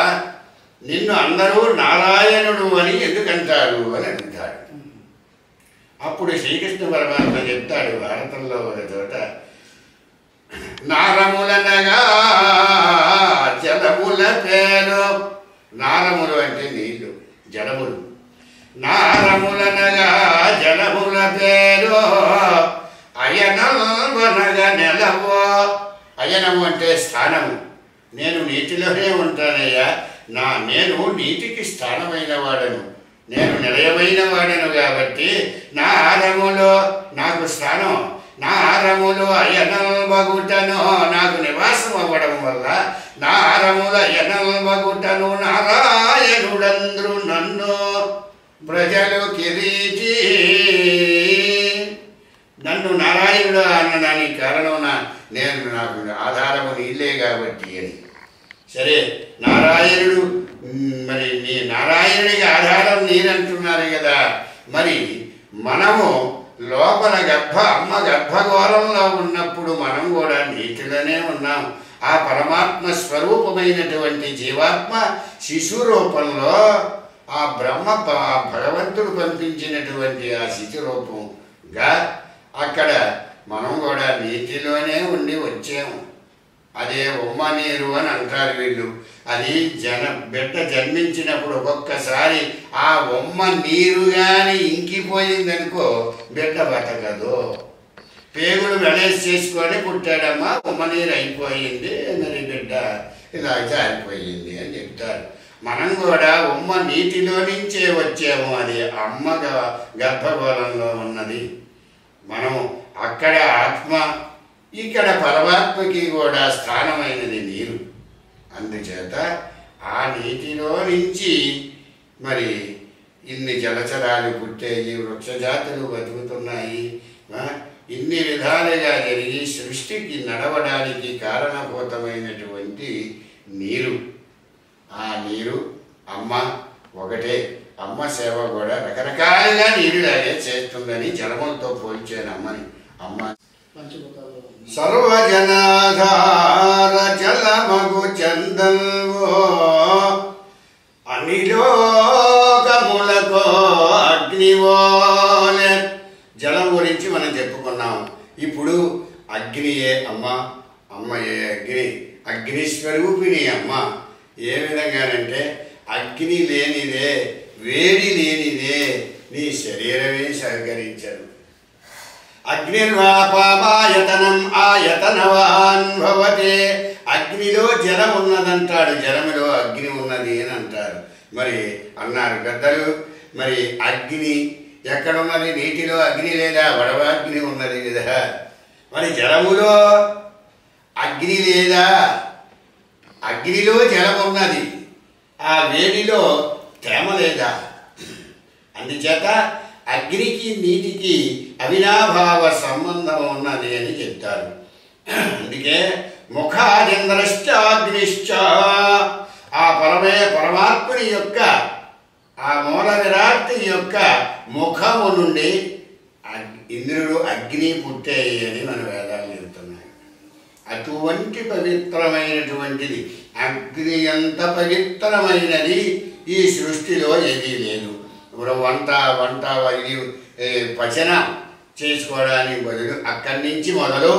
నిన్ను అందరూ నారాయణుడు అని ఎందుకంటారు అని అడుగుతాడు. అప్పుడు శ్రీకృష్ణ పరమాత్మ చెప్తాడు భారతంలో ఒక చోట, నారములనగా జలముల పేరు. నారములు అంటే నీళ్లు, జలములు. నారములనగా జలముల పేరు అయనగా నెలవో. అయనము అంటే స్థానము. నేను నీటిలోనే ఉంటానయ్యా. నేను నీటికి స్థానమైన వాడను, నేను నిలయమైన వాడను. కాబట్టి నా ఆరములో నాకు స్థానం, నా ఆరములు అయనల్బగుటను నాకు నివాసం అవ్వడం వల్ల నా ఆరముల అయనల్బగుటను నారాయణుడంద్రు నన్ను ప్రజలు కిరీటి. నన్ను నారాయణుడు అనడానికి కారణం నాకు ఆధారము నీళ్ళే కాబట్టి అని. సరే, నారాయణుడు మరి నీ నారాయణుడికి ఆధారం నీరంటున్నారు కదా. మరి మనము లోపల అమ్మ గర్భగోళంలో ఉన్నప్పుడు మనం కూడా నీటిలోనే ఉన్నాం. ఆ పరమాత్మ స్వరూపమైనటువంటి జీవాత్మ శిశు రూపంలో ఆ భగవంతుడు పంపించినటువంటి ఆ శిశు రూపంగా అక్కడ మనం కూడా నీటిలోనే ఉండి వచ్చాము. అదే ఉమ్మ నీరు అని అంటారు వీళ్ళు. అది బిడ్డ జన్మించినప్పుడు ఒక్కొక్కసారి ఆ ఉమ్మ నీరు కానీ ఇంకిపోయిందనుకో బిడ్డ బతకదు. పేగులు వెలేసి చేసుకొని పుట్టాడమ్మా, ఉమ్మ నీరు అయిపోయింది, మరి బిడ్డ ఇలా జారిపోయింది అని చెప్తారు. మనం కూడా ఉమ్మ నీటిలో నుంచే వచ్చాము. అది అమ్మ గర్భగోళంలో ఉన్నది. మనం అక్కడ ఆత్మ, ఇక్కడ పరమాత్మకి కూడా స్థానమైనది నీరు. అందుచేత ఆ నీటిలో నుంచి మరి ఇన్ని జలచరాలు పుట్టాయి, వృక్షజాతులు బతుకుతున్నాయి. ఇన్ని విధాలుగా జరిగి సృష్టికి నడవడానికి కారణభూతమైనటువంటి నీరు. ఆ నీరు అమ్మ ఒకటే. అమ్మ సేవ కూడా రకరకాలుగా నీరులాగే చేస్తుందని జలములతో పోల్చాను అమ్మని. అమ్మ సర్వజనాధార జలమగు చందన్వో అనిలోకములకో అగ్నివోలే. జలం గురించి మనం చెప్పుకున్నాం. ఇప్పుడు అగ్నియే అమ్మ, అమ్మయే అగ్ని, అగ్నిస్వరూపిణి అమ్మ. ఏ విధంగానంటే అగ్ని లేనిదే, వేడి లేనిదే నీ శరీరమే సహకరించదు. అగ్నిర్వాపామాయతనం ఆయతనవాన్ భవతే. అగ్నిలో జలం ఉన్నదంటాడు, జలములో అగ్ని ఉన్నది అని అంటారు. మరి అన్నారు పెద్దలు. మరి అగ్ని ఎక్కడున్నది? నీటిలో అగ్ని లేదా? వడవాగ్ని ఉన్నది కదా. మరి జలములో అగ్ని లేదా? అగ్నిలో జలం ఉన్నది, ఆ వేడిలో తేమ లేదా? అందుచేత అగ్నికి నీటికి అవినాభావ సంబంధం ఉన్నది అని చెప్తారు. అందుకే ముఖాదింద్రశ్చ అగ్నిశ్చ, ఆ పరమాత్ముని యొక్క, ఆ మూల విరాట్ యొక్క ముఖము నుండి ఇంద్రుడు అగ్ని పుట్టాయి అని మన వేదాలు చెబుతున్నాయి. అటువంటి పవిత్రమైనటువంటిది అగ్ని. ఎంత పవిత్రమైనది ఈ సృష్టిలో ఏదీ లేదు. ఇప్పుడు వంట పచనం చేసుకోవడానికి బదులు అక్కడి నుంచి మొదలు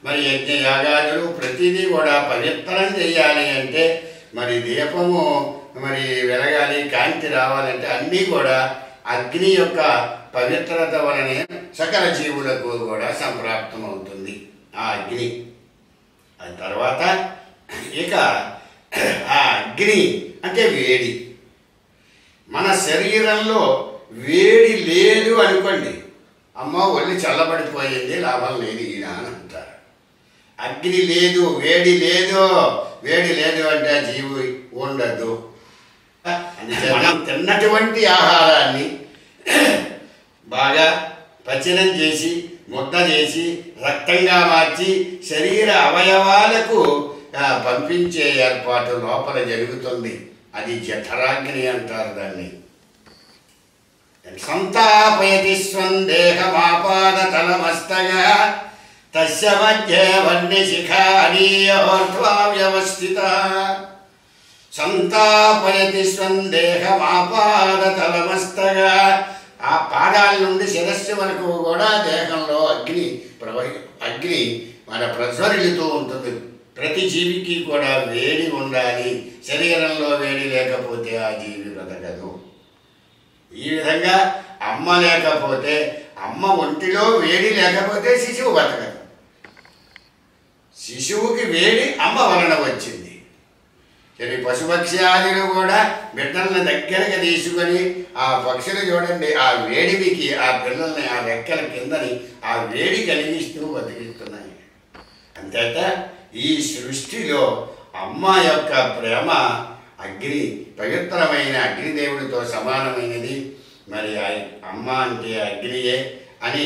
మరి యజ్ఞ యాగాదులు ప్రతిదీ కూడా పవిత్రం చేయాలి అంటే, మరి దీపము మరి వెలగాలి, కాంతి రావాలంటే అన్నీ కూడా అగ్ని యొక్క పవిత్రత వలనే సకల జీవులకు కూడా సంప్రాప్తం అవుతుంది ఆ అగ్ని. ఆ తర్వాత ఇక ఆ అగ్ని అంటే వేడి. మన శరీరంలో వేడి లేదు అనుకోండి, అమ్మ ఒళ్ళు చల్లబడిపోయింది, లాభం లేదు ఈయన అని అంటారు. అగ్ని లేదు, వేడి లేదు. వేడి లేదు అంటే జీవి ఉండదు. మనం తిన్నటువంటి ఆహారాన్ని బాగా పచనం చేసి, ముద్ద చేసి, రక్తంగా మార్చి శరీర అవయవాలకు పంపించే ఏర్పాటు లోపల జరుగుతుంది. అది జఠరాగ్ని అంటారు దాన్ని. సంతాపయతి స్వందేహమాపాద తలమస్తగా తస్య మధ్యే వన్యశిఖానీయోర్ధ్వా వ్యవస్థిత. సంతాపయతి స్వందేహమాపాద తలమస్తగా, ఆ పాదాల నుండి శిరస్సు వరకు కూడా దేహంలో అగ్ని మన ప్రజ్వరిల్లుతూ ఉంటుంది. ప్రతి జీవికి కూడా వేడి ఉండాలి. శరీరంలో వేడి లేకపోతే ఆ జీవి బ్రతకదు. ఈ విధంగా అమ్మ లేకపోతే, అమ్మ ఒంటిలో వేడి లేకపోతే శిశువు బతకదు. శిశువుకి వేడి అమ్మ వలన వచ్చింది. సరే, పశుపక్ష్యాదులు కూడా బిడ్డలను దగ్గరగా తీసుకొని, ఆ పక్షులు చూడండి ఆ వేడికి ఆ పిల్లల్ని ఆ రెక్కల కిందని ఆ వేడి కలిగిస్తూ బతికిస్తున్నాయి. అంతేత ఈ సృష్టిలో అమ్మ యొక్క ప్రేమ అగ్ని, పవిత్రమైన అగ్నిదేవుడితో సమానమైనది. మరి అమ్మ అంటే అగ్నియే అని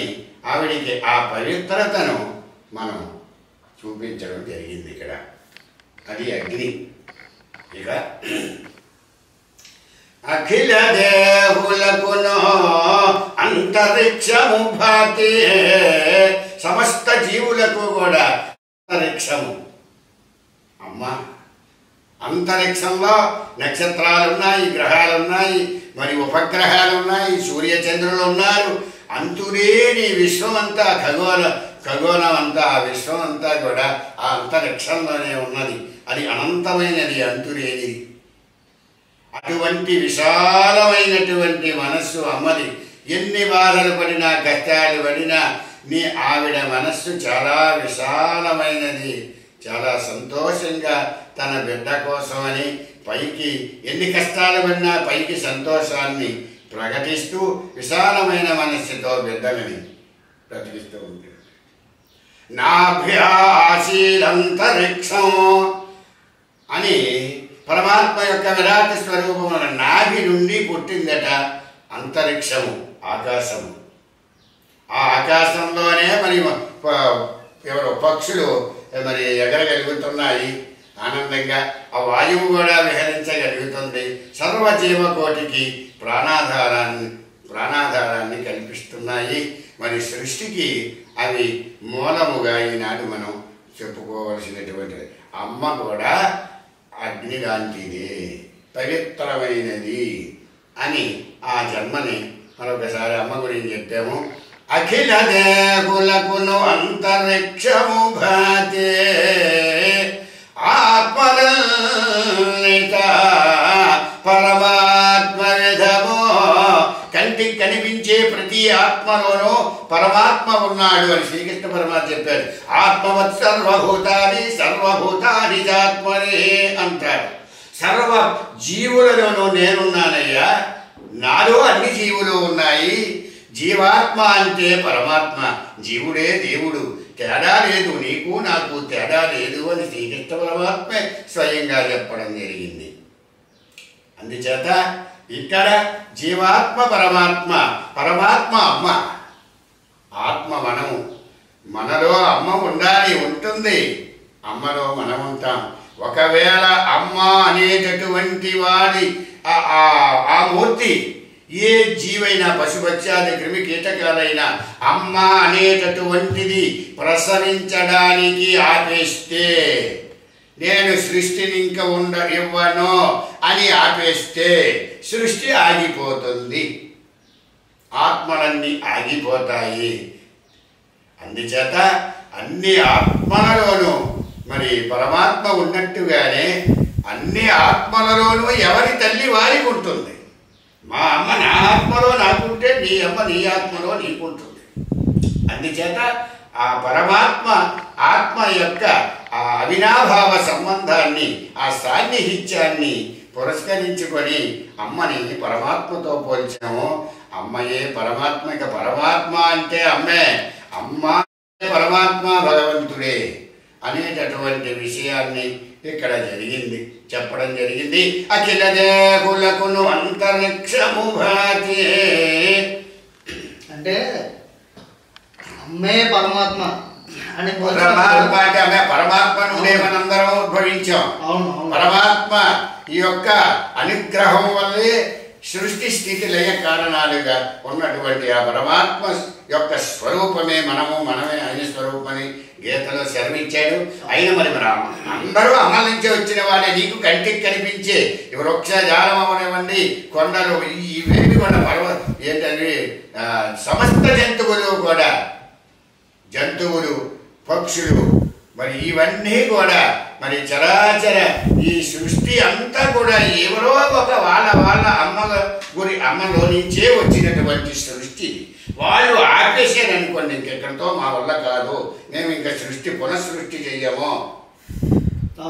ఆవిడికి ఆ పవిత్రతను మనం చూపించడం జరిగింది ఇక్కడ. అది అగ్ని. ఇక అఖిల దేహులకునో అంతరిక్షము భాతి. సమస్త జీవులకు కూడా అంతరిక్షము అమ్మ. అంతరిక్షంలో నక్షత్రాలున్నాయి, గ్రహాలున్నాయి, మరి ఉపగ్రహాలున్నాయి, సూర్యచంద్రులు ఉన్నారు. అంతులేని విశ్వమంతా ఖగోళం అంతా, ఆ విశ్వం అంతా కూడా ఆ అంతరిక్షంలోనే ఉన్నది. అది అనంతమైనది, అంతులేనిది. అటువంటి విశాలమైనటువంటి మనస్సు అమ్మది. ఎన్ని బాధలు పడినా, కష్టాలు పడినా నీ ఆవిడ మనస్సు చాలా విశాలమైనది. చాలా సంతోషంగా తన బిడ్డ కోసమని పైకి ఎన్ని కష్టాలు పడినా పైకి సంతోషాన్ని ప్రకటిస్తూ విశాలమైన మనస్సుతో బిడ్డలని ప్రకటిస్తూ ఉంటుంది. నాభ్యాశీలంతరిక్షం అని పరమాత్మ యొక్క విరాట్ స్వరూపమున నాభి నుండి పుట్టిందట అంతరిక్షము, ఆకాశము. ఆ ఆకాశంలోనే మరి ఎవరో పక్షులు మరి ఎగరగలుగుతున్నాయి ఆనందంగా. ఆ వాయువు కూడా విహరించగలుగుతుంది. సర్వజీవకోటికి ప్రాణాధారాన్ని కల్పిస్తున్నాయి. మరి సృష్టికి అవి మూలముగా ఈనాడు మనం చెప్పుకోవలసినటువంటి అమ్మ కూడా అగ్ని లాంటిది, పవిత్రమైనది అని ఆ జన్మని మరొకసారి అమ్మ గురించి చెప్పాము. అఖిల దేహులకును అంతరిక్షము భాతే ఆత్మనిత పరమాత్మ విధమో. కంటికి కనిపించే ప్రతి ఆత్మలోనూ పరమాత్మ ఉన్నాడు అని శ్రీకృష్ణ పరమాత్మ చెప్పాడు. ఆత్మవత్ సర్వభూతాని చాత్మనే అంటాడు. సర్వ జీవులలోనూ నేనున్నానయ్యా, నాలో అన్ని జీవులు ఉన్నాయి. జీవాత్మ అంటే పరమాత్మ, జీవుడే దేవుడు, తేడా లేదు, నీకు నాకు తేడా లేదు అని శ్రీకృష్ణ పరమాత్మ స్వయంగా చెప్పడం జరిగింది. అందుచేత ఇక్కడ జీవాత్మ పరమాత్మ, పరమాత్మ అమ్మ, ఆత్మ మనము. మనలో అమ్మ ఉండాలి, ఉంటుంది. అమ్మలో మనం ఉంటాం. ఒకవేళ అమ్మ అనేటటువంటి వాడి ఆ మూర్తి ఏ జీవైనా, పశుపక్షాది క్రిమి కీటకాలైనా అమ్మ అనేటటువంటిది ప్రసవించడానికి ఆపేస్తే, నేను సృష్టిని ఇంకా ఇవ్వను అని ఆపేస్తే సృష్టి ఆగిపోతుంది, ఆత్మలన్నీ ఆగిపోతాయి. అందుచేత అన్ని ఆత్మలలోనూ మరి పరమాత్మ ఉన్నట్టుగానే అన్ని ఆత్మలలోనూ ఎవరి తల్లి వారికి ఉంటుంది. మా అమ్మ నా ఆత్మలో నాకుంటే నీ అమ్మ నీ ఆత్మలో నీకుంటుంది. అందుచేత ఆ పరమాత్మ ఆత్మ యొక్క ఆ అవినాభావ సంబంధాన్ని, ఆ సాన్నిహిత్యాన్ని పురస్కరించుకొని అమ్మని పరమాత్మతో పోల్చాము. అమ్మయే పరమాత్మ. ఇక పరమాత్మ అంటే అమ్మే, అమ్మ పరమాత్మ భగవంతుడే అనేటటువంటి విషయాన్ని ఇక్కడ చెప్పడం జరిగింది. అఖిల దేహులకును అంతరిక్షము భాతే అంటే అమ్మే పరమాత్మ అని పరమాత్మ అంటే అమ్మే, పరమాత్మ నుండే మనందరం ఉద్భవించాం. పరమాత్మ ఈ యొక్క అనుగ్రహం వల్లే సృష్టి స్థితి లయ కారణాలుగా ఉన్నటువంటి ఆ పరమాత్మ యొక్క స్వరూపమే మనమే ఆయన స్వరూపమని గీతలో శరణించాడు. అయిన మరి అందరూ అమల నుంచి వచ్చిన వాళ్ళే. నీకు కంటికి కనిపించే వృక్ష జాలం అవనివ్వండి, కొండలు, ఇవేమి కూడా ఏంటంటే సమస్త జంతువులు పక్షులు మరి ఇవన్నీ కూడా మరి చరాచర ఈ సృష్టి అంతా కూడా ఎవరో ఒక వాళ్ళ అమ్మలో నుంచే వచ్చినటువంటి సృష్టి. వాళ్ళు ఆపేసారనుకోండి, ఇంకెక్కడితో మా వల్ల కాదు, మేము ఇంకా పునఃసృష్టి చెయ్యము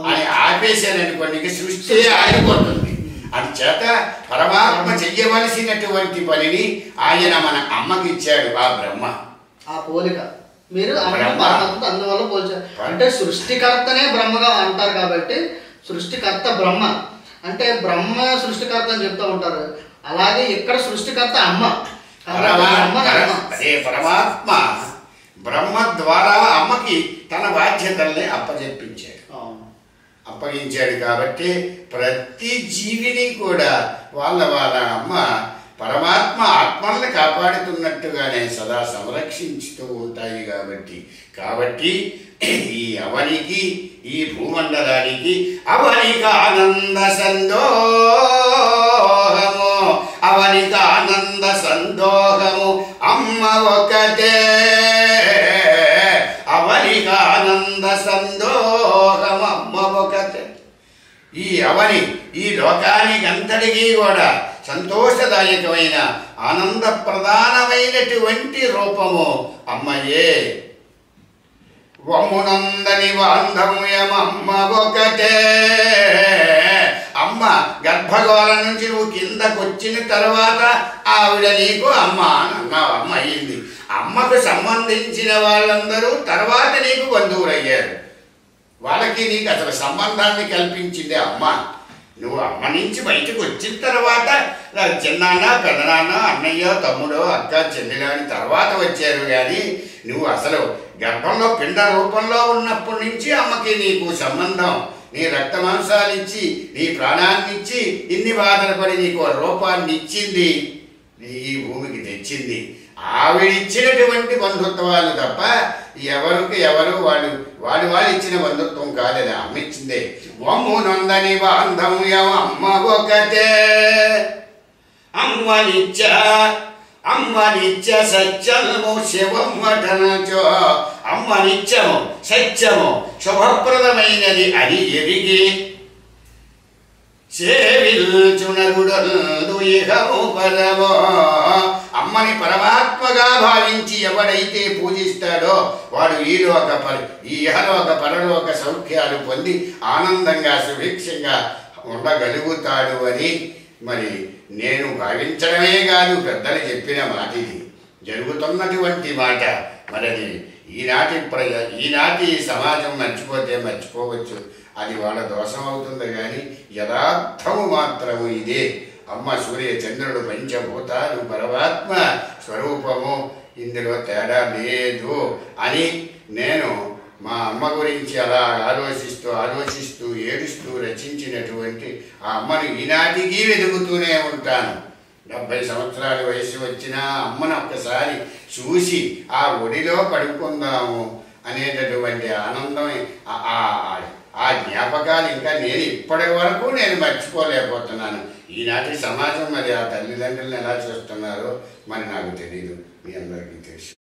అని ఆపేసారనుకోండి, ఇంక సృష్టి ఆగిపోతుంది. అందుచేత పరమాత్మ చెయ్యవలసినటువంటి పనిని ఆయన మన అమ్మకి ఇచ్చాడు, ఆ బ్రహ్మ. ఆ పోలిక మీరు అందువల్ల పోల్చారు. అంటే సృష్టికర్తనే బ్రహ్మగా అంటారు కాబట్టి సృష్టికర్త బ్రహ్మ అంటే బ్రహ్మ సృష్టికర్త అని చెప్తూ ఉంటారు. అలాగే ఇక్కడ సృష్టికర్త అమ్మ. అదే పరమాత్మ బ్రహ్మ ద్వారా అమ్మకి తన బాధ్యతల్ని అప్పగించాడు కాబట్టి ప్రతి జీవిని కూడా వాళ్ళ అమ్మ పరమాత్మ ఆత్మల్ని కాపాడుతున్నట్టుగానే సదా సంరక్షించుతూ ఉంటాయి. కాబట్టి ఈ అవనికి, ఈ భూమండలానికి అవనిక ఆనంద సందోహము అమ్మ ఒకటే. అవనిక ఆనంద సందోహము అమ్మ ఒకటే. ఈ అవని ఈ లోకానికి అంతటికీ కూడా సంతోషదాయకమైన ఆనందప్రధానమైనటువంటి రూపము అమ్మయే. వమునందని బాంధవ్యమమ్మ ఒకటే. అమ్మ గర్భగోళ నుంచి నువ్వు కిందకొచ్చిన తర్వాత ఆవిడ నీకు అమ్మ అని అన్నావు, అమ్మ అయ్యింది. అమ్మకు సంబంధించిన వాళ్ళందరూ తర్వాత నీకు బంధువులు అయ్యారు. వాళ్ళకి నీకు అసలు సంబంధాన్ని కల్పించింది అమ్మ. నువ్వు అమ్మ నుంచి బయటకు వచ్చిన తర్వాత చిన్నాన్న పెదనాన్న అన్నయ్య తమ్ముడో అక్క చెల్లెలు అని తర్వాత వచ్చారు. కానీ నువ్వు అసలు గర్భంలో పిండ రూపంలో ఉన్నప్పటి నుంచి అమ్మకి నీకు సంబంధం. నీ రక్త మాంసాలు ఇచ్చి నీ ప్రాణాన్ని ఇచ్చి ఇన్ని బాధలు పడి నీకు రూపాన్ని ఇచ్చింది, ఈ భూమికి తెచ్చింది. ఆవిడిచ్చినటువంటి బంధుత్వాలు తప్ప ఎవరికి ఎవరు వాళ్ళు ఇచ్చిన బంధుత్వం కాదు, అమ్మ ఇచ్చిందే. వమ్ము నొందని బాంధవ్యం అమ్మ ఒకటే, అమ్మనిచ్చ సత్యము శివమ్మటనచో, అమ్మ నిత్యము సత్యము శుభప్రదమైనది అని ఎరిగి సేవిల్చునరుడు ఇహము పరమో. అమ్మని పరమాత్మగా భావించి ఎవడైతే పూజిస్తాడో వాడు ఈ ఇహలోక పరలోక సౌఖ్యాలు పొంది ఆనందంగా సుభిక్షంగా ఉండగలుగుతాడు అని మరి నేను భావించడమే కాదు, పెద్దలు చెప్పిన మాట, ఇది జరుగుతున్నటువంటి మాట. మరి అది ఈనాటి సమాజం మర్చిపోవచ్చు, అది వాళ్ళ దోషం అవుతుంది. కానీ యథార్థము మాత్రము ఇదే. అమ్మ సూర్య చంద్రుడు పంచభూతాలు పరమాత్మ స్వరూపము, ఇందులో తేడా లేదు అని నేను మా అమ్మ గురించి అలా ఆలోచిస్తూ ఏడుస్తూ రచించినటువంటి ఆ అమ్మను ఈనాటికి వెతుకుతూనే ఉంటాను. 70 సంవత్సరాల వయసు వచ్చినా అమ్మను ఒక్కసారి చూసి ఆ ఒడిలో పడుకుందాము అనేటటువంటి ఆనందం, ఆ జ్ఞాపకాలు ఇంకా ఇప్పటి వరకు నేను మర్చిపోలేకపోతున్నాను. ఈనాటి సమాజం మరి ఆ తల్లిదండ్రులను ఎలా చూస్తున్నారో మరి నాకు తెలియదు, మీ అందరికీ తెలుసు.